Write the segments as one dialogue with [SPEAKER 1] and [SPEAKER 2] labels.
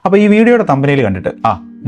[SPEAKER 1] അപ്പോൾ ഈ വീഡിയോയുടെ തമ്പനയിൽ കണ്ടിട്ട്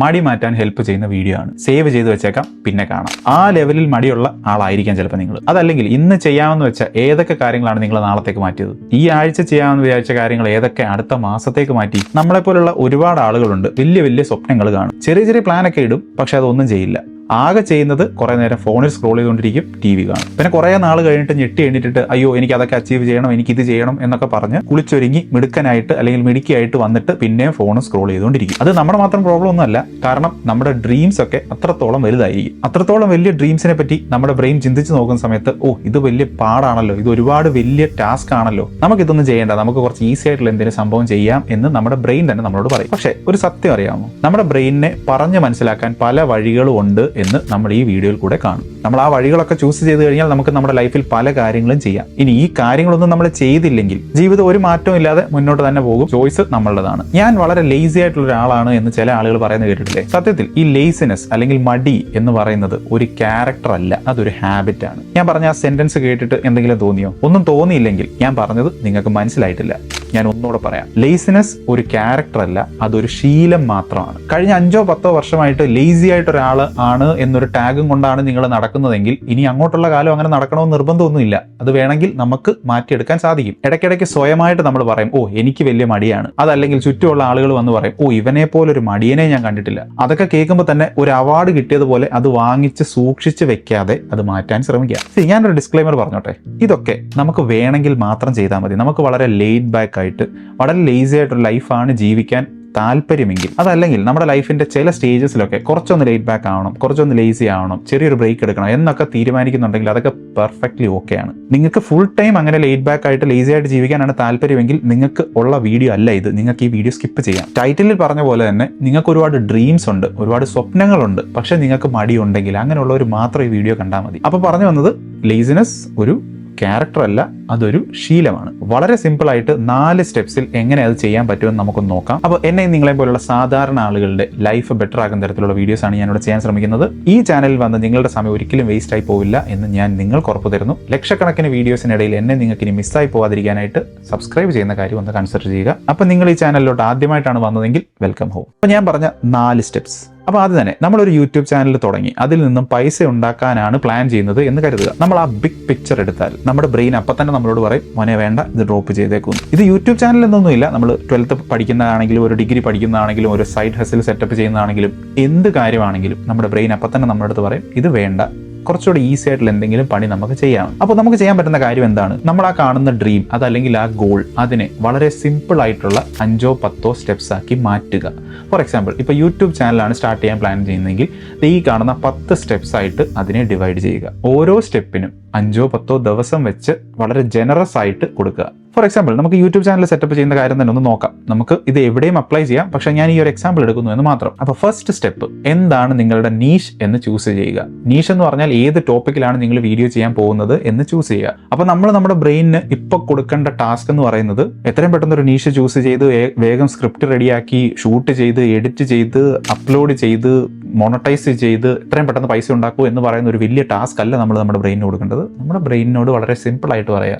[SPEAKER 1] മടി മാറ്റാൻ ഹെൽപ്പ് ചെയ്യുന്ന വീഡിയോ ആണ്, സേവ് ചെയ്ത് വെച്ചേക്കാം, പിന്നെ കാണാം. ആ ലെവലിൽ മടിയുള്ള ആളായിരിക്കാം ചിലപ്പോൾ നിങ്ങൾ. അതല്ലെങ്കിൽ ഇന്ന് ചെയ്യാമെന്ന് വെച്ച ഏതൊക്കെ കാര്യങ്ങളാണ് നിങ്ങൾ നാളത്തേക്ക് മാറ്റിയത്? ഈ ആഴ്ച ചെയ്യാമെന്ന് വിചാരിച്ച കാര്യങ്ങൾ ഏതൊക്കെ അടുത്ത മാസത്തേക്ക് മാറ്റി? നമ്മളെപ്പോലുള്ള ഒരുപാട് ആളുകളുണ്ട്, വലിയ വലിയ സ്വപ്നങ്ങൾ കാണും, ചെറിയ ചെറിയ പ്ലാനൊക്കെ ഇടും, പക്ഷെ അതൊന്നും ചെയ്യില്ല. ആകെ ചെയ്യുന്നത് കുറേ നേരം ഫോണിൽ സ്ക്രോൾ ചെയ്തുകൊണ്ടിരിക്കും, TV കാണും. പിന്നെ കുറേ നാൾ കഴിഞ്ഞിട്ട് ഞെട്ടി എണ്ണിട്ടിട്ട് അയ്യോ എനിക്ക് അതൊക്കെ അച്ചീവ് ചെയ്യണം, എനിക്കിത് ചെയ്യണം എന്നൊക്കെ പറഞ്ഞ് കുളിച്ചൊരുങ്ങി മിടുക്കനായിട്ട് അല്ലെങ്കിൽ മിടുക്കിയായിട്ട് വന്നിട്ട് പിന്നെയും ഫോൺ സ്ക്രോൾ ചെയ്തുകൊണ്ടിരിക്കും. അത് നമ്മുടെ മാത്രം പ്രോബ്ലം ഒന്നുമല്ല, കാരണം നമ്മുടെ ഡ്രീംസ് ഒക്കെ അത്രത്തോളം വലുതായിരിക്കും. അത്രത്തോളം വലിയ ഡ്രീംസിനെ പറ്റി നമ്മുടെ ബ്രെയിൻ ചിന്തിച്ച് നോക്കുന്ന സമയത്ത് ഇത് വലിയ പാടാണല്ലോ, ഇത് ഒരുപാട് വലിയ ടാസ്ക് ആണല്ലോ, നമുക്കിതൊന്നും ചെയ്യേണ്ട, നമുക്ക് കുറച്ച് ഈസി ആയിട്ടുള്ള എന്തെങ്കിലും സംഭവം ചെയ്യാം എന്ന് നമ്മുടെ ബ്രെയിൻ തന്നെ നമ്മളോട് പറയും. പക്ഷേ ഒരു സത്യം അറിയാമോ? നമ്മുടെ ബ്രെയിനിനെ പറഞ്ഞ് മനസ്സിലാക്കാൻ പല വഴികളും ഉണ്ട് എന്ന് നമ്മൾ ഈ വീഡിയോയിൽ കൂടെ കാണും. നമ്മൾ ആ വഴികളൊക്കെ ചൂസ് ചെയ്ത് കഴിഞ്ഞാൽ നമുക്ക് നമ്മുടെ ലൈഫിൽ പല കാര്യങ്ങളും ചെയ്യാം. ഇനി ഈ കാര്യങ്ങളൊന്നും നമ്മൾ ചെയ്തില്ലെങ്കിൽ ജീവിതം ഒരു മാറ്റവും ഇല്ലാതെ മുന്നോട്ട് തന്നെ പോകും. ചോയ്സ് നമ്മളുടേതാണ്. ഞാൻ വളരെ ലേസി ആയിട്ടുള്ള ഒരാളാണ് എന്ന് ചില ആളുകൾ പറയുന്നത് കേട്ടിട്ടില്ലേ? സത്യത്തിൽ ഈ ലേസിനെസ് അല്ലെങ്കിൽ മടി എന്ന് പറയുന്നത് ഒരു ക്യാരക്ടർ അല്ല, അതൊരു ഹാബിറ്റ് ആണ്. ഞാൻ പറഞ്ഞ ആ സെന്റൻസ് കേട്ടിട്ട് എന്തെങ്കിലും തോന്നിയോ? ഒന്നും തോന്നിയില്ലെങ്കിൽ ഞാൻ പറഞ്ഞത് നിങ്ങൾക്ക് മനസ്സിലായിട്ടില്ല. ഞാൻ ഒന്നുകൂടെ പറയാം. ലേസിനെസ് ഒരു ക്യാരക്ടർ അല്ല, അതൊരു ശീലം മാത്രമാണ്. കഴിഞ്ഞ 5-10 വർഷമായിട്ട് ലേസി ആയിട്ട് ഒരാൾ ആണ് എന്നൊരു ടാഗും കൊണ്ടാണ് നിങ്ങൾ നടക്കുന്നതെങ്കിൽ ഇനി അങ്ങോട്ടുള്ള കാലം അങ്ങനെ നടക്കണമെന്ന് നിർബന്ധമൊന്നുമില്ല. അത് വേണമെങ്കിൽ നമുക്ക് മാറ്റിയെടുക്കാൻ സാധിക്കും. ഇടയ്ക്കിടയ്ക്ക് സ്വയമായിട്ട് നമ്മൾ പറയും എനിക്ക് വലിയ മടിയാണ്. അതല്ലെങ്കിൽ ചുറ്റുമുള്ള ആളുകൾ വന്ന് പറയും ഇവനെ പോലൊരു മടിയനെ ഞാൻ കണ്ടിട്ടില്ല. അതൊക്കെ കേൾക്കുമ്പോൾ തന്നെ ഒരു അവാർഡ് കിട്ടിയതുപോലെ അത് വാങ്ങിച്ച് സൂക്ഷിച്ച് വെക്കാതെ അത് മാറ്റാൻ ശ്രമിക്കുക. ഞാനൊരു ഡിസ്ക്ലെയിമർ പറഞ്ഞോട്ടെ, ഇതൊക്കെ നമുക്ക് വേണമെങ്കിൽ മാത്രം ചെയ്താൽ മതി. നമുക്ക് വളരെ ലേഡ് ബാക്ക് ആയിട്ട് വളരെ ലേസി ആയിട്ടൊരു ലൈഫാണ് ജീവിക്കാൻ താല്പര്യമെങ്കിൽ, അതല്ലെങ്കിൽ നമ്മുടെ ലൈഫിന്റെ ചില സ്റ്റേജസിലൊക്കെ കുറച്ചൊന്ന് ലേറ്റ് ബാക്ക് ആവണം, കുറച്ചൊന്ന് ലേസി ആവണം, ചെറിയൊരു ബ്രേക്ക് എടുക്കണം എന്നൊക്കെ തീരുമാനിക്കുന്നുണ്ടെങ്കിൽ അതൊക്കെ പെർഫെക്റ്റ്ലി ഓക്കെ ആണ്. നിങ്ങൾക്ക് ഫുൾ ടൈം അങ്ങനെ ലേറ്റ് ബാക്ക് ആയിട്ട് ലേസി ആയിട്ട് ജീവിക്കാനാണ് താല്പര്യമെങ്കിൽ നിങ്ങൾക്ക് ഉള്ള വീഡിയോ അല്ല ഇത്. നിങ്ങൾക്ക് ഈ വീഡിയോ സ്കിപ്പ് ചെയ്യാം. ടൈറ്റിലിൽ പറഞ്ഞ പോലെ തന്നെ നിങ്ങൾക്ക് ഒരുപാട് ഡ്രീംസ് ഉണ്ട്, ഒരുപാട് സ്വപ്നങ്ങളുണ്ട്, പക്ഷെ നിങ്ങൾക്ക് മടിയുണ്ടെങ്കിൽ അങ്ങനെയുള്ളവർ മാത്രം ഈ വീഡിയോ കണ്ടാൽ മതി. അപ്പോൾ പറഞ്ഞു വന്നത്, ലേസിനെസ് ഒരു ക്യാരക്ടർ അല്ല, അതൊരു ശീലമാണ്. വളരെ സിമ്പിൾ ആയിട്ട് 4 സ്റ്റെപ്സിൽ എങ്ങനെ അത് ചെയ്യാൻ പറ്റുമെന്ന് നമുക്കൊന്ന് നോക്കാം. അപ്പോൾ എന്നെ നിങ്ങളെ പോലുള്ള സാധാരണ ആളുകളുടെ ലൈഫ് ബെറ്റർ ആക്കുന്ന തരത്തിലുള്ള വീഡിയോസ് ആണ് ഞാനിവിടെ ചെയ്യാൻ ശ്രമിക്കുന്നത്. ഈ ചാനലിൽ വന്ന് നിങ്ങളുടെ സമയം ഒരിക്കലും വേസ്റ്റ് ആയി പോവില്ല എന്ന് ഞാൻ നിങ്ങൾക്ക് ഉറപ്പ് തരുന്നു. ലക്ഷക്കണക്കിന് വീഡിയോസിനിടയിൽ എന്നെ നിങ്ങൾക്ക് ഇനി മിസ്സായി പോകാതിരിക്കാനായിട്ട് സബ്സ്ക്രൈബ് ചെയ്യുന്ന കാര്യം ഒന്ന് കൺസിഡർ ചെയ്യുക. അപ്പോൾ നിങ്ങൾ ഈ ചാനലിലോട്ട് ആദ്യമായിട്ടാണ് വന്നതെങ്കിൽ വെൽക്കം ഹോം. അപ്പോൾ ഞാൻ പറഞ്ഞ 4 സ്റ്റെപ്സ്. അപ്പോൾ അത് തന്നെ നമ്മളൊരു യൂട്യൂബ് ചാനൽ തുടങ്ങി അതിൽ നിന്നും പൈസ ഉണ്ടാക്കാനാണ് പ്ലാൻ ചെയ്യുന്നത് എന്ന് കരുതുക. നമ്മൾ ആ ബിഗ് പിക്ചർ എടുത്താൽ നമ്മുടെ ബ്രെയിൻ അപ്പം തന്നെ നമ്മളോട് പറയും മോനെ വേണ്ട, ഇത് ഡ്രോപ്പ് ചെയ്തേക്കും. ഇത് യൂട്യൂബ് ചാനൽ എന്നൊന്നുമില്ല, നമ്മൾ 12th പഠിക്കുന്നതാണെങ്കിലും ഒരു ഡിഗ്രി പഠിക്കുന്നതാണെങ്കിലും ഒരു സൈഡ് ഹസിൽ സെറ്റപ്പ് ചെയ്യുന്നതാണെങ്കിലും എന്ത് കാര്യമാണെങ്കിലും നമ്മുടെ ബ്രെയിൻ അപ്പം തന്നെ നമ്മുടെ അടുത്ത് പറയും ഇത് വേണ്ട, കുറച്ചുകൂടി ഈസി ആയിട്ടുള്ള എന്തെങ്കിലും പണി നമുക്ക് ചെയ്യാം. അപ്പോൾ നമുക്ക് ചെയ്യാൻ പറ്റുന്ന കാര്യം എന്താണ്? നമ്മൾ ആ കാണുന്ന ഡ്രീം അതല്ലെങ്കിൽ ആ ഗോൾ അതിനെ വളരെ സിമ്പിൾ ആയിട്ടുള്ള 5-10 സ്റ്റെപ്സ് ആക്കി മാറ്റുക. ഫോർ എക്സാമ്പിൾ, ഇപ്പോൾ യൂട്യൂബ് ചാനലാണ് സ്റ്റാർട്ട് ചെയ്യാൻ പ്ലാൻ ചെയ്യുന്നതെങ്കിൽ ഈ കാണുന്ന 10 സ്റ്റെപ്സ് ആയിട്ട് അതിനെ ഡിവൈഡ് ചെയ്യുക. ഓരോ സ്റ്റെപ്പിനും 5-10 ദിവസം വെച്ച് വളരെ ജനറസ് ആയിട്ട് കൊടുക്കുക. ഫോർ എക്സാമ്പിൾ, നമുക്ക് യൂട്യൂബ് ചാനൽ സെറ്റപ്പ് ചെയ്യുന്ന കാര്യം തന്നെ ഒന്ന് നോക്കാം. നമുക്ക് ഇത് എവിടെയും അപ്ലൈ ചെയ്യാം, പക്ഷേ ഞാൻ ഈ ഒരു എക്സാമ്പിൾ എടുക്കുന്നു എന്ന് മാത്രം. അപ്പോൾ ഫസ്റ്റ് സ്റ്റെപ്പ് എന്താണ്? നിങ്ങളുടെ നീഷ് എന്ന് ചൂസ് ചെയ്യുക. നീഷ് എന്ന് പറഞ്ഞാൽ ഏത് ടോപ്പിക്കിലാണ് നിങ്ങൾ വീഡിയോ ചെയ്യാൻ പോകുന്നത് എന്ന് ചൂസ് ചെയ്യുക. അപ്പോൾ നമ്മൾ നമ്മുടെ ബ്രെയിനിന് ഇപ്പോൾ കൊടുക്കേണ്ട ടാസ്ക് എന്ന് പറയുന്നത് എത്രയും പെട്ടെന്ന് ഒരു നീഷ് ചൂസ് ചെയ്ത് വേഗം സ്ക്രിപ്റ്റ് റെഡിയാക്കി ഷൂട്ട് ചെയ്ത് എഡിറ്റ് ചെയ്ത് അപ്ലോഡ് ചെയ്ത് മോണറ്റൈസ് ചെയ്ത് എത്രയും പെട്ടെന്ന് പൈസ ഉണ്ടാക്കൂ എന്ന് പറയുന്ന ഒരു വലിയ ടാസ്ക് അല്ല നമ്മൾ നമ്മുടെ ബ്രെയിനിന് കൊടുക്കേണ്ടത്. നമ്മുടെ ബ്രെയിനിനോട് വളരെ സിമ്പിൾ ആയിട്ട് പറയുക,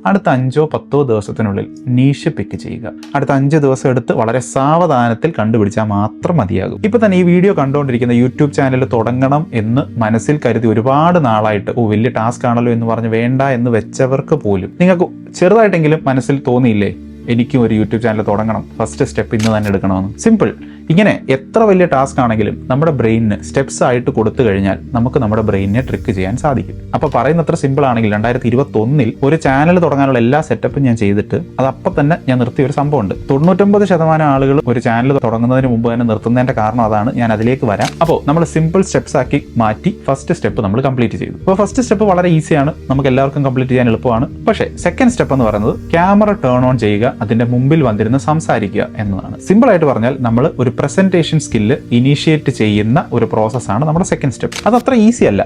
[SPEAKER 1] അടുത്ത 5-10 ദിവസത്തിനുള്ളിൽ നീഷ് പിക്ക് ചെയ്യുക. അടുത്ത 5 ദിവസം എടുത്ത് വളരെ സാവധാനത്തിൽ കണ്ടുപിടിച്ചാൽ മാത്രം മതിയാകും. ഇപ്പൊ തന്നെ ഈ വീഡിയോ കണ്ടുകൊണ്ടിരിക്കുന്ന യൂട്യൂബ് ചാനൽ തുടങ്ങണം എന്ന് മനസ്സിൽ കരുതി ഒരുപാട് നാളായിട്ട് വലിയ ടാസ്ക് ആണല്ലോ എന്ന് പറഞ്ഞ് വേണ്ട എന്ന് വെച്ചവർക്ക് പോലും നിങ്ങൾക്ക് ചെറുതായിട്ടെങ്കിലും മനസ്സിൽ തോന്നിയില്ലേ എനിക്കും ഒരു യൂട്യൂബ് ചാനൽ തുടങ്ങണം, ഫസ്റ്റ് സ്റ്റെപ്പ് ഇന്ന് തന്നെ എടുക്കണമെന്ന്? സിമ്പിൾ. ഇങ്ങനെ എത്ര വലിയ ടാസ്ക് ആണെങ്കിലും നമ്മുടെ ബ്രെയിനിന് സ്റ്റെപ്സ് ആയിട്ട് കൊടുത്തു കഴിഞ്ഞാൽ നമുക്ക് നമ്മുടെ ബ്രെയിനിനെ ട്രിക്ക് ചെയ്യാൻ സാധിക്കും. അപ്പോൾ പറയുന്നത്ര സിമ്പിൾ ആണെങ്കിൽ 2021 ഒരു ചാനൽ തുടങ്ങാനുള്ള എല്ലാ സെറ്റപ്പും ഞാൻ ചെയ്തിട്ട് അത് അപ്പം തന്നെ ഞാൻ നിർത്തിയ ഒരു സംഭവമുണ്ട്. 99% ആളുകൾ ഒരു ചാനൽ തുടങ്ങുന്നതിന് മുമ്പ് തന്നെ നിർത്തുന്നതിന്റെ കാരണം അതാണ്. ഞാൻ അതിലേക്ക് വരാം. അപ്പോൾ നമ്മൾ സിമ്പിൾ സ്റ്റെപ്സ് ആക്കി മാറ്റി ഫസ്റ്റ് സ്റ്റെപ്പ് നമ്മൾ കംപ്ലീറ്റ് ചെയ്തു. അപ്പോൾ ഫസ്റ്റ് സ്റ്റെപ്പ് വളരെ ഈസിയാണ്, നമുക്ക് എല്ലാവർക്കും കംപ്ലീറ്റ് ചെയ്യാൻ എളുപ്പമാണ്. പക്ഷേ സെക്കൻഡ് സ്റ്റെപ്പ് എന്ന് പറയുന്നത് ക്യാമറ ടേൺ ഓൺ ചെയ്യുക, അതിന്റെ മുമ്പിൽ വന്നിരുന്ന് സംസാരിക്കുക എന്നതാണ്. സിമ്പിൾ ആയിട്ട് പറഞ്ഞാൽ നമ്മൾ ഒരു പ്രസന്റേഷൻ സ്കില്ല് ഇനീഷ്യേറ്റ് ചെയ്യുന്ന ഒരു പ്രോസസ്സാണ് നമ്മുടെ സെക്കൻഡ് സ്റ്റെപ്പ്. അതത്ര ഈസി അല്ല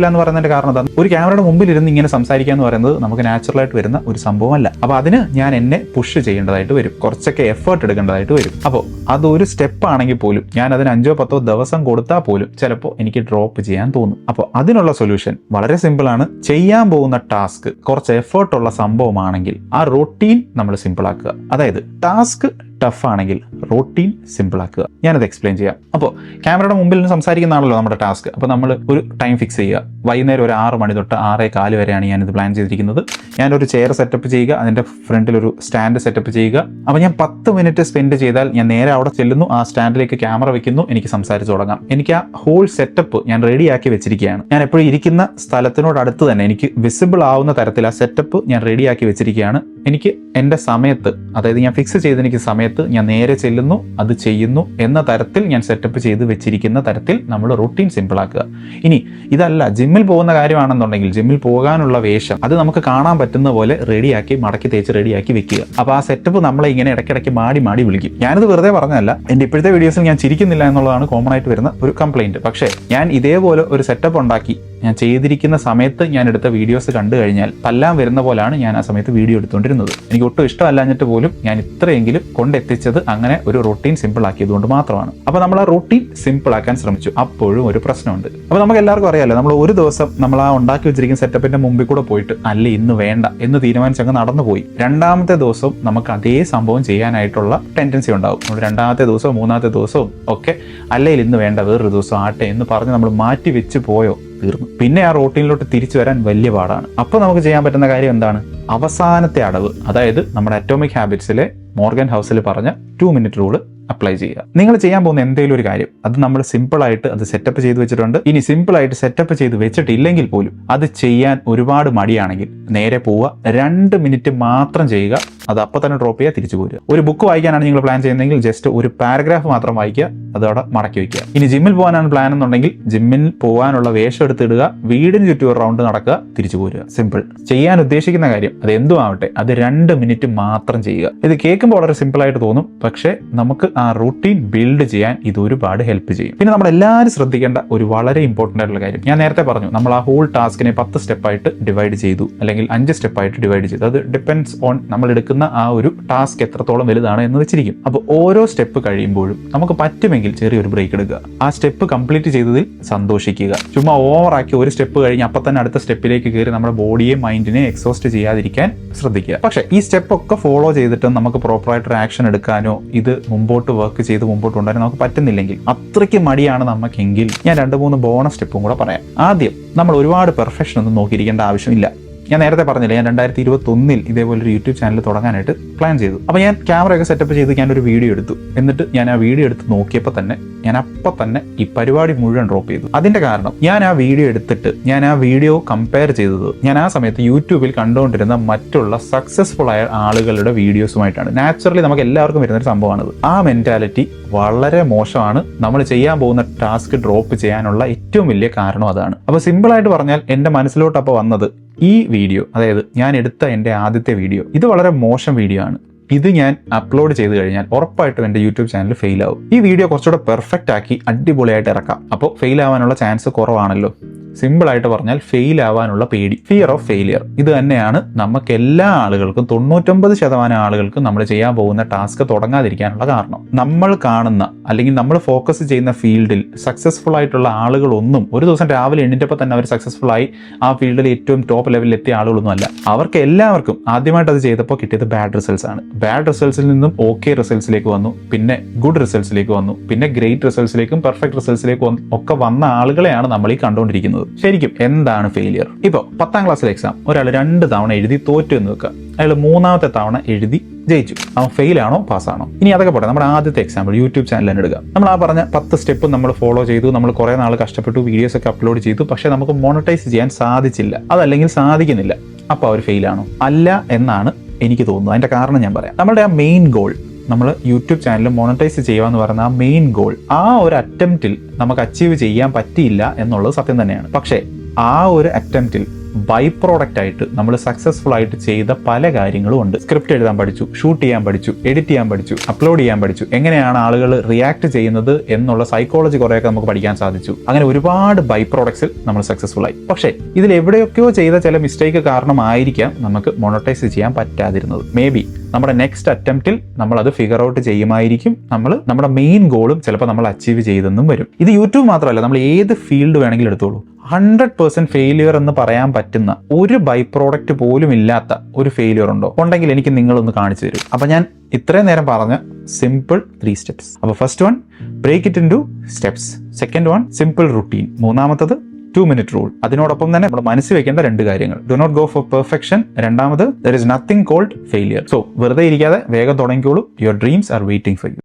[SPEAKER 1] എന്ന് പറയുന്നതിന്റെ കാരണം എന്താണ്? ഒരു ക്യാമറയുടെ മുമ്പിൽ ഇരുന്ന് ഇങ്ങനെ സംസാരിക്കുക എന്ന് പറയുന്നത് നമുക്ക് നാച്ചുറൽ ആയിട്ട് വരുന്ന ഒരു സംഭവമല്ല. അപ്പോൾ അതിന് ഞാൻ എന്നെ പുഷ് ചെയ്യേണ്ടതായിട്ട് വരും, കുറച്ചൊക്കെ എഫേർട്ട് എടുക്കേണ്ടതായിട്ട് വരും. അപ്പോൾ അതൊരു സ്റ്റെപ്പ് ആണെങ്കിൽ പോലും ഞാൻ അതിന് 5-10 ദിവസം കൊടുത്താൽ പോലും ചിലപ്പോൾ എനിക്ക് ഡ്രോപ്പ് ചെയ്യാൻ തോന്നും. അപ്പോൾ അതിനുള്ള സൊല്യൂഷൻ വളരെ സിമ്പിൾ ആണ്. ചെയ്യാൻ പോകുന്ന ടാസ്ക് കുറച്ച് എഫേർട്ട് ഉള്ള സംഭവമാണെങ്കിൽ ആ റൊട്ടീൻ നമ്മൾ സിമ്പിൾ ആക്കുക. അതായത് ടാസ്ക് ടഫ് ആണെങ്കിൽ റൂട്ടീൻ സിമ്പിൾ ആക്കുക. ഞാനത് എക്സ്പ്ലെയിൻ ചെയ്യാം. അപ്പോൾ ക്യാമറയുടെ മുമ്പിൽ നിന്ന് സംസാരിക്കുന്നതാണല്ലോ നമ്മുടെ ടാസ്ക്. അപ്പോൾ നമ്മൾ ഒരു ടൈം ഫിക്സ് ചെയ്യുക. വൈകുന്നേരം ഒരു 6 മണി തൊട്ട് 6:15 വരെയാണ് ഞാനിത് പ്ലാൻ ചെയ്തിരിക്കുന്നത്. ഞാനൊരു ചെയർ സെറ്റപ്പ് ചെയ്യുക, അതിൻ്റെ ഫ്രണ്ടിൽ ഒരു സ്റ്റാൻഡ് സെറ്റപ്പ് ചെയ്യുക. അപ്പോൾ ഞാൻ 10 മിനിറ്റ് സ്പെൻഡ് ചെയ്താൽ ഞാൻ നേരെ അവിടെ ചെല്ലുന്നു, ആ സ്റ്റാൻഡിലേക്ക് ക്യാമറ വെക്കുന്നു, എനിക്ക് സംസാരിച്ച് തുടങ്ങാം. എനിക്ക് ആ ഹോൾ സെറ്റപ്പ് ഞാൻ റെഡിയാക്കി വെച്ചിരിക്കുകയാണ്. ഞാൻ എപ്പോഴും ഇരിക്കുന്ന സ്ഥലത്തിനോട് അടുത്ത് തന്നെ എനിക്ക് വിസിബിൾ ആവുന്ന തരത്തിൽ ആ സെറ്റപ്പ് ഞാൻ റെഡിയാക്കി വെച്ചിരിക്കുകയാണ്. എനിക്ക് എൻ്റെ സമയത്ത്, അതായത് ഞാൻ ഫിക്സ് ചെയ്ത് എനിക്ക് സമയത്ത് ഞാൻ നേരെ ചെല്ലുന്നു, അത് ചെയ്യുന്നു എന്ന തരത്തിൽ ഞാൻ സെറ്റപ്പ് ചെയ്ത് വെച്ചിരിക്കുന്ന തരത്തിൽ നമ്മൾ റൂട്ടീൻ സിമ്പിൾ ആക്കുക. ഇനി ഇതല്ല, ജിമ്മിൽ പോകുന്ന കാര്യമാണെന്നുണ്ടെങ്കിൽ ജിമ്മിൽ പോകാനുള്ള വേഷം അത് നമുക്ക് കാണാൻ പറ്റുന്ന പോലെ റെഡിയാക്കി മടക്കി തേച്ച് റെഡിയാക്കി വെക്കുക. അപ്പോൾ ആ സെറ്റപ്പ് നമ്മളെ ഇങ്ങനെ ഇടയ്ക്കിടയ്ക്ക് മാടി വിളിക്കും. ഞാനിത് വെറുതെ പറഞ്ഞതല്ല, എൻ്റെ ഇപ്പോഴത്തെ വീഡിയോസിൽ ഞാൻ ചിരിക്കുന്നില്ല എന്നുള്ളതാണ് കോമൺ ആയിട്ട് വരുന്ന ഒരു കംപ്ലൈൻറ്റ്. പക്ഷേ ഞാൻ ഇതേപോലെ ഒരു സെറ്റപ്പ് ഉണ്ടാക്കി ഞാൻ ചെയ്തിരിക്കുന്ന സമയത്ത് ഞാൻ എടുത്ത വീഡിയോസ് കണ്ടു കഴിഞ്ഞാൽ തല്ലാൻ വരുന്ന പോലാണ് ഞാൻ ആ സമയത്ത് വീഡിയോ എടുത്തുകൊണ്ടിരുന്നത്. എനിക്ക് ഒട്ടും ഇഷ്ടമല്ലാഞ്ഞിട്ട് പോലും ഞാൻ ഇത്രയെങ്കിലും കൊണ്ടെത്തിച്ചത് അങ്ങനെ ഒരു റൂട്ടീൻ സിമ്പിൾ ആക്കിയതുകൊണ്ട് മാത്രമാണ്. അപ്പോൾ നമ്മൾ ആ റൂട്ടീൻ സിമ്പിൾ ആക്കാൻ ശ്രമിച്ചു. അപ്പോഴും ഒരു പ്രശ്നമുണ്ട്. അപ്പോൾ നമുക്ക് എല്ലാവർക്കും അറിയാമല്ലോ, നമ്മൾ ഒരു ദിവസം നമ്മൾ ആ ഉണ്ടാക്കി വെച്ചിരിക്കുന്ന സെറ്റപ്പിന്റെ മുമ്പിൽ കൂടെ പോയിട്ട് അല്ല ഇന്ന് വേണ്ട എന്ന് തീരുമാനിച്ചങ്ങ് നടന്നു പോയി. രണ്ടാമത്തെ ദിവസവും നമുക്ക് അതേ സംഭവം ചെയ്യാനായിട്ടുള്ള ടെൻഡൻസി ഉണ്ടാവും. നമ്മൾ രണ്ടാമത്തെ ദിവസവും മൂന്നാമത്തെ ദിവസവും ഒക്കെ അല്ലെങ്കിൽ ഇന്ന് വേണ്ട വേറൊരു ദിവസം ആട്ടെ എന്ന് പറഞ്ഞ് നമ്മൾ മാറ്റി വെച്ച് പോയോ, തീർന്നു. പിന്നെ ആ റൂട്ടീനിലോട്ട് തിരിച്ചു വരാൻ വലിയ പാടാണ്. അപ്പോൾ നമുക്ക് ചെയ്യാൻ പറ്റുന്ന കാര്യം എന്താണ്? അവസാനത്തെ അടവ്, അതായത് നമ്മുടെ അറ്റോമിക് ഹാബിറ്റ്സിലെ മോർഗൻ ഹൗസിൽ പറഞ്ഞ 2 മിനിറ്റ് റൂള് അപ്ലൈ ചെയ്യുക. നിങ്ങൾ ചെയ്യാൻ പോകുന്ന എന്തെങ്കിലും ഒരു കാര്യം അത് നമ്മൾ സിമ്പിളായിട്ട് അത് സെറ്റപ്പ് ചെയ്ത് വെച്ചിട്ടുണ്ട്. ഇനി സിമ്പിളായിട്ട് സെറ്റപ്പ് ചെയ്ത് വെച്ചിട്ടില്ലെങ്കിൽ പോലും അത് ചെയ്യാൻ ഒരുപാട് മടിയാണെങ്കിൽ നേരെ പോവുക, 2 മിനിറ്റ് മാത്രം ചെയ്യുക, അത് അപ്പോൾ തന്നെ ഡ്രോപ്പ് ചെയ്യുക, തിരിച്ചു പോരുക. ഒരു ബുക്ക് വായിക്കാനാണ് നിങ്ങൾ പ്ലാൻ ചെയ്യുന്നതെങ്കിൽ ജസ്റ്റ് ഒരു പാരഗ്രാഫ് മാത്രം വായിക്കുക, അതവിടെ മടക്കി വയ്ക്കുക. ഇനി ജിമ്മിൽ പോകാനാണ് പ്ലാൻ എന്നുണ്ടെങ്കിൽ ജിമ്മിൽ പോകാനുള്ള വേഷം എടുത്തിടുക, വീടിന് ചുറ്റും ഒരു റൗണ്ട് നടക്കുക, തിരിച്ചു പോരുക. സിമ്പിൾ. ചെയ്യാൻ ഉദ്ദേശിക്കുന്ന കാര്യം അത് എന്തും ആവട്ടെ, അത് 2 മിനിറ്റ് മാത്രം ചെയ്യുക. ഇത് കേൾക്കുമ്പോൾ വളരെ സിമ്പിൾ ആയിട്ട് തോന്നും, പക്ഷേ നമുക്ക് ആ റൂട്ടീൻ ബിൽഡ് ചെയ്യാൻ ഇത് ഒരുപാട് ഹെൽപ്പ് ചെയ്യും. പിന്നെ നമ്മൾ എല്ലാവരും ശ്രദ്ധിക്കേണ്ട ഒരു വളരെ ഇമ്പോർട്ടൻ്റ് ആയിട്ടുള്ള കാര്യം, ഞാൻ നേരത്തെ പറഞ്ഞു, നമ്മൾ ആ ഹോൾ ടാസ്കിനെ 10 സ്റ്റെപ്പായിട്ട് ഡിവൈഡ് ചെയ്തു, അല്ലെങ്കിൽ 5 സ്റ്റെപ്പായിട്ട് ഡിവൈഡ് ചെയ്തു. അത് ഡിപ്പെൻഡ്സ് ഓൺ നമ്മൾ എടുക്കുന്ന ആ ഒരു ടാസ്ക് എത്രത്തോളം വലുതാണ് എന്ന് വെച്ചിരിക്കും. അപ്പോൾ ഓരോ സ്റ്റെപ്പ് കഴിയുമ്പോഴും നമുക്ക് പറ്റുമെങ്കിൽ ചെറിയൊരു ബ്രേക്ക് എടുക്കുക, ആ സ്റ്റെപ്പ് കംപ്ലീറ്റ് ചെയ്തതിൽ സന്തോഷിക്കുക. ചുമ്മാ ഓവറാക്കി ഒരു സ്റ്റെപ്പ് കഴിഞ്ഞ് അപ്പം തന്നെ അടുത്ത സ്റ്റെപ്പിലേക്ക് കയറി നമ്മുടെ ബോഡിയെ മൈൻഡിനെ എക്സോസ്റ്റ് ചെയ്യാതിരിക്കാൻ ശ്രദ്ധിക്കുക. പക്ഷേ ഈ സ്റ്റെപ്പ് ഒക്കെ ഫോളോ ചെയ്തിട്ട് നമുക്ക് പ്രോപ്പറായിട്ടൊരു ആക്ഷൻ എടുക്കാനോ ഇത് മുമ്പോട്ട് വർക്ക് ചെയ്ത് മുമ്പോട്ട് കൊണ്ടുവരാൻ നമുക്ക് പറ്റുന്നില്ലെങ്കിൽ, അത്രയ്ക്ക് മടിയാണ് നമുക്കെങ്കിൽ, ഞാൻ 2-3 ബോണസ് സ്റ്റെപ്പും കൂടെ പറയാം. ആദ്യം, നമ്മൾ ഒരുപാട് പെർഫെക്ഷൻ ഒന്നും നോക്കിയിരിക്കേണ്ട ആവശ്യമില്ല. ഞാൻ നേരത്തെ പറഞ്ഞില്ലേ, ഞാൻ 2021 ഇതേപോലൊരു യൂട്യൂബ് ചാനൽ തുടങ്ങാനായിട്ട് പ്ലാൻ ചെയ്തു. അപ്പോൾ ഞാൻ ക്യാമറയൊക്കെ സെറ്റപ്പ് ചെയ്ത് ഞാനൊരു വീഡിയോ എടുത്തു. എന്നിട്ട് ഞാൻ ആ വീഡിയോ എടുത്ത് നോക്കിയപ്പോൾ തന്നെ ഞാൻ അപ്പം തന്നെ ഈ പരിപാടി മുഴുവൻ ഡ്രോപ്പ് ചെയ്തു. അതിൻ്റെ കാരണം, ഞാൻ ആ വീഡിയോ എടുത്തിട്ട് ഞാൻ ആ വീഡിയോ കമ്പയർ ചെയ്തത് ഞാൻ ആ സമയത്ത് യൂട്യൂബിൽ കണ്ടുകൊണ്ടിരുന്ന മറ്റുള്ള സക്സസ്ഫുൾ ആയ ആളുകളുടെ വീഡിയോസുമായിട്ടാണ്. നാച്ചുറലി നമുക്ക് എല്ലാവർക്കും വരുന്നൊരു സംഭവമാണത്. ആ മെൻറ്റാലിറ്റി വളരെ മോശമാണ്. നമ്മൾ ചെയ്യാൻ പോകുന്ന ടാസ്ക് ഡ്രോപ്പ് ചെയ്യാനുള്ള ഏറ്റവും വലിയ കാരണം അതാണ്. അപ്പോൾ സിമ്പിളായിട്ട് പറഞ്ഞാൽ എൻ്റെ മനസ്സിലോട്ട് അപ്പോൾ വന്നത്, ഈ വീഡിയോ, അതായത് ഞാൻ എടുത്ത എൻ്റെ ആദ്യത്തെ വീഡിയോ, ഇത് വളരെ മോശം വീഡിയോ ആണ്. ഇത് ഞാൻ അപ്ലോഡ് ചെയ്ത് കഴിഞ്ഞാൽ ഉറപ്പായിട്ടും എൻ്റെ യൂട്യൂബ് ചാനൽ ഫെയിൽ ആവും. ഈ വീഡിയോ കുറച്ചുകൂടെ പെർഫെക്റ്റ് ആക്കി അടിപൊളിയായിട്ട് ഇറക്കാം. അപ്പോൾ ഫെയിൽ ആവാനുള്ള ചാൻസ് കുറവാണല്ലോ. സിമ്പിളായിട്ട് പറഞ്ഞാൽ ഫെയിൽ ആവാനുള്ള പേടി, ഫിയർ ഓഫ് ഫെയിലിയർ. ഇത് തന്നെയാണ് നമുക്ക് എല്ലാ ആളുകൾക്കും, 99% ആളുകൾക്കും നമ്മൾ ചെയ്യാൻ പോകുന്ന ടാസ്ക് തുടങ്ങാതിരിക്കാനുള്ള കാരണം. നമ്മൾ കാണുന്ന അല്ലെങ്കിൽ നമ്മൾ ഫോക്കസ് ചെയ്യുന്ന ഫീൽഡിൽ സക്സസ്ഫുൾ ആയിട്ടുള്ള ആളുകളൊന്നും ഒരു ദിവസം രാവിലെ എണ്ണിറ്റപ്പോൾ തന്നെ അവർ സക്സസ്ഫുൾ ആയി ആ ഫീൽഡിൽ ഏറ്റവും ടോപ്പ് ലെവലിൽ എത്തിയ ആളുകളൊന്നും അല്ല. അവർക്ക് എല്ലാവർക്കും ആദ്യമായിട്ട് അത് ചെയ്തപ്പോൾ കിട്ടിയത് ബാഡ് റിസൾട്ട്സ് ആണ്. ബാഡ് റിസൾട്ട്സിൽ നിന്നും ഓക്കെ റിസൾട്ട്സിലേക്ക് വന്നു, പിന്നെ ഗുഡ് റിസൾട്ട്സിലേക്ക് വന്നു, പിന്നെ ഗ്രേറ്റ് റിസൾട്ട്സിലേക്കും പെർഫെക്റ്റ് റിസൾട്ട്സിലേക്കും ഒക്കെ വന്ന ആളുകളെയാണ് നമ്മൾ ഈ കണ്ടുകൊണ്ടിരിക്കുന്നത്. ശരിക്കും എന്താണ് ഫെയിലിയർ? ഇപ്പോൾ 10ാം ക്ലാസ്സിലെ എക്സാം ഒരാൾ 2 തവണ എഴുതി തോറ്റു എന്ന് വെക്കുക. അയാൾ 3ാമത്തെ തവണ എഴുതി ജയിച്ചു. അവൻ ഫെയിലാണോ പാസ്സാണോ? ഇനി അതൊക്കെ പോട്ടെ, നമ്മുടെ ആദ്യത്തെ എക്സാമ്പിൾ യൂട്യൂബ് ചാനൽ തന്നെ എടുക്കുക. നമ്മൾ ആ പറഞ്ഞ 10 സ്റ്റെപ്പ് നമ്മൾ ഫോളോ ചെയ്തു, നമ്മൾ കുറേ നാൾ കഷ്ടപ്പെട്ടു, വീഡിയോസ് ഒക്കെ അപ്ലോഡ് ചെയ്തു, പക്ഷേ നമുക്ക് മോണിറ്റൈസ് ചെയ്യാൻ സാധിച്ചില്ല, അതല്ലെങ്കിൽ സാധിക്കുന്നില്ല. അപ്പോൾ അവർ ഫെയിലാണോ? അല്ല എന്നാണ് എനിക്ക് തോന്നുന്നത്. അതിൻ്റെ കാരണം ഞാൻ പറയാം. നമ്മുടെ ആ മെയിൻ ഗോൾ, നമ്മൾ യൂട്യൂബ് ചാനൽ മോണിറ്റൈസ് ചെയ്യുക എന്ന് പറയുന്ന ആ മെയിൻ ഗോൾ, ആ ഒരു അറ്റംപ്റ്റിൽ നമുക്ക് അച്ചീവ് ചെയ്യാൻ പറ്റിയില്ല എന്നുള്ളത് സത്യം തന്നെയാണ്. പക്ഷേ ആ ഒരു അറ്റംപ്റ്റിൽ ബൈ പ്രോഡക്റ്റ് ആയിട്ട് നമ്മൾ സക്സസ്ഫുൾ ആയിട്ട് ചെയ്ത പല കാര്യങ്ങളും ഉണ്ട്. സ്ക്രിപ്റ്റ് എഴുതാൻ പഠിച്ചു, ഷൂട്ട് ചെയ്യാൻ പഠിച്ചു, എഡിറ്റ് ചെയ്യാൻ പഠിച്ചു, അപ്ലോഡ് ചെയ്യാൻ പഠിച്ചു, എങ്ങനെയാണ് ആളുകൾ റിയാക്ട് ചെയ്യുന്നത് എന്നുള്ള സൈക്കോളജി കുറേയൊക്കെ നമുക്ക് പഠിക്കാൻ സാധിച്ചു. അങ്ങനെ ഒരുപാട് ബൈ പ്രോഡക്ട്സിൽ നമ്മൾ സക്സസ്ഫുൾ ആയി. പക്ഷേ ഇതിൽ എവിടെയൊക്കെയോ ചെയ്ത ചില മിസ്റ്റേക്ക് കാരണമായിരിക്കാം നമുക്ക് മോണിറ്റൈസ് ചെയ്യാൻ പറ്റാതിരുന്നത്. മേ ബി നമ്മുടെ നെക്സ്റ്റ് അറ്റംപ്റ്റിൽ നമ്മൾ അത് ഫിഗർ ഔട്ട് ചെയ്യുമായിരിക്കും. നമ്മൾ നമ്മുടെ മെയിൻ ഗോളും ചിലപ്പോൾ നമ്മൾ അച്ചീവ് ചെയ്തെന്നും വരും. ഇത് യൂട്യൂബ് മാത്രമല്ല, നമ്മൾ ഏത് ഫീൽഡ് വേണമെങ്കിലും എടുത്തോളൂ. 100% ഫെയിലിയർ എന്ന് പറയാൻ പറ്റുന്ന ഒരു ബൈ പ്രോഡക്റ്റ് പോലും ഇല്ലാത്ത ഒരു ഫെയിലിയർ ഉണ്ടോ? ഉണ്ടെങ്കിൽ എനിക്ക് നിങ്ങളൊന്ന് കാണിച്ചു തരും. അപ്പൊ ഞാൻ ഇത്രയും നേരം പറഞ്ഞ സിമ്പിൾ 3 സ്റ്റെപ്സ്. അപ്പൊ first one, break it into steps. Second one, simple routine. മൂന്നാമത്തത് 2-minute റൂൾ. അതിനോടൊപ്പം തന്നെ നമ്മൾ മനസ്സിൽ വെക്കേണ്ട 2 കാര്യങ്ങൾ. Do not go for perfection. രണ്ടാമത്, there is nothing called failure. So വെറുതെ ഇരിക്കാതെ വേഗം തുടങ്ങിക്കോളൂ. Your dreams are waiting for U.